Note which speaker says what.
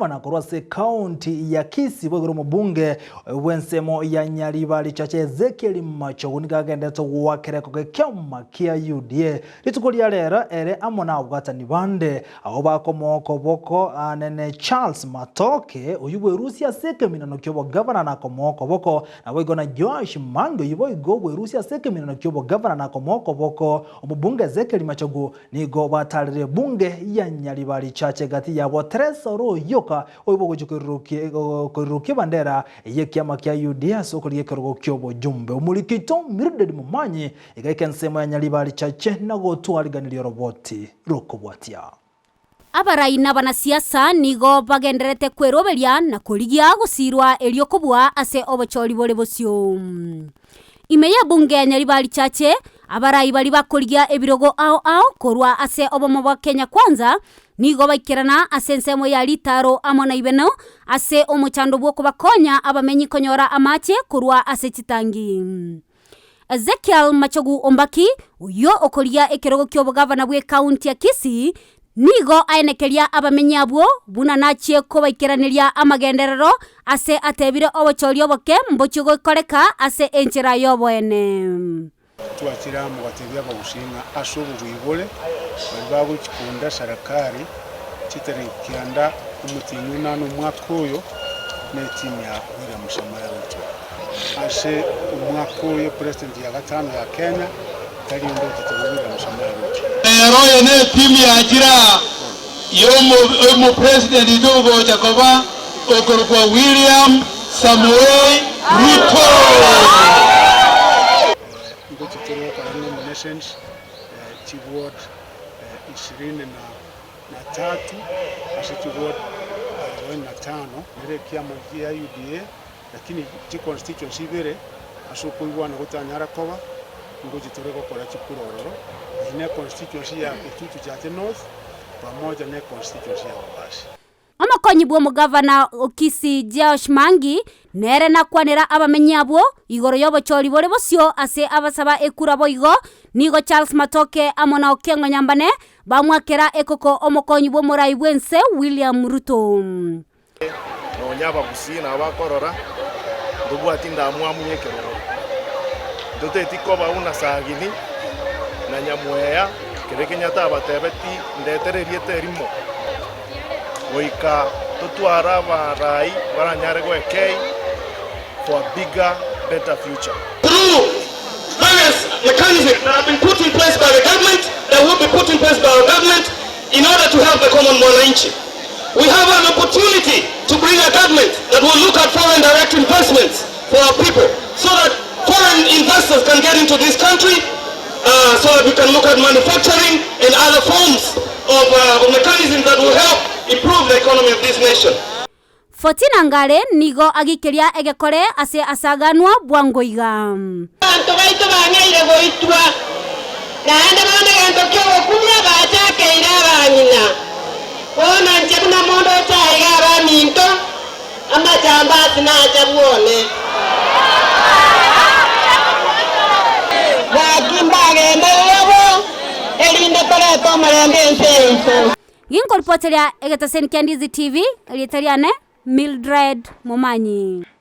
Speaker 1: Wanakorwa se county ya Kisii bwegoro mubunge wensemo ya Nyaribali chache Ezekiel Machogu nikagendete gwakereko gekyama kia UDA litukolia lera ere amona bwatani bande aho bakomoko boko anene Charles Matoke uyubwe Rusia seke minano kyobo governor na komoko boko na wegona Josh Mango yubo igobwe Rusia seke minano kyobo governor na komoko boko omubunge Ezekiel Machogu nigo batalire bunge ya Nyaribali chache gati yabo Tresoro yoka oibo kuruki bandera yekiama kia UDA soko liyekerogo kyobo jumbe umulikito Mirded Mumanyi igaikensemo ya Nyaribali chache na gotwariganiryo roboti rokobwatia
Speaker 2: abarai n'abanasiasa nigo bagenderete kweroberia na kurigia gusirwa eliokobwa ase obochori bole bosyo imeya bunge ya Nyaribali chache abarai bali bakurigia ebirogo ao korwa ase obomo bwa Kenya Kwanza nigo baikirana ase nsemo ya litaro amona ibeno ase omuchando bwo kubakonya abamenyi konyora amache kurwa ase chitangi Ezekiel Machogu Ombaki uyo okoria ekerogo kyobo governor bwe county ya Kisii nigo aenekeria abamenyi abo buna nachie ko baikiraniria amagenderero ase atebire obochori oboke mbochigo ikoreka ase enchera yoboene
Speaker 3: twakira mu batebya bagushinga ashobo bwibole bari kikunda sarakari kiterekianda umutinyu nano mwaka uyo n'etimu ya Nyamira ase umwaka uyo president ya gatano ya Kenya kali ndo kitabira mushamara
Speaker 4: royo ne timu ya jira yo president idogo Jacoba okorwa William Samuel Ruto
Speaker 3: Chiward 23 asichiward 45 ile kiama ya UDA lakini chi constituency bere ashokuiwa na gutanyara koba ngo gitoreko kora chikurororo ine constituency ya Kitutu cha North pamoja na constituency ya Wabashi
Speaker 2: amakonyi bwo mugavana Kisii Josh Mangi nere nakwanira abamenyi abo igoro yobochori bole bosyo ase abasaba ekura boigo nigo Charles Matoke amona okengo nyambane bamwakera ekoko omokonyi bwo murai bwense William Ruto
Speaker 5: no nyaba Gusii na bakorora ndugu atinda amwamunyekero ndote tikoba una sagini na nyamweya kereke nyata batebeti ndetererie terimo Oika tutwara barai baranyare gwekei for a bigger better future.
Speaker 4: Through various mechanisms that have been put in place by the government, that will be put in place by our government in order to help the common mwananchi. We have an opportunity to bring a government that will look at foreign direct investments for our people so that foreign investors can get into this country so that we can look at manufacturing and other forms of mechanisms that will help improve the economy of this nation.
Speaker 2: Fortina ngare nigo agikeria egekore ase asaganwa bwangoiga.
Speaker 6: Anto baitu bangaire goitwa. Na anda bana ganto kyo kumya bacha keira banyina. Bona nche na mondo chaiga baminto. Ama chamba sina chabuone. Bakimba gende yabo. Elinde kole to marende nsenso.
Speaker 2: Ginkolpotelia egetasen Ndizi TV elitariane Mildred Mumanyi.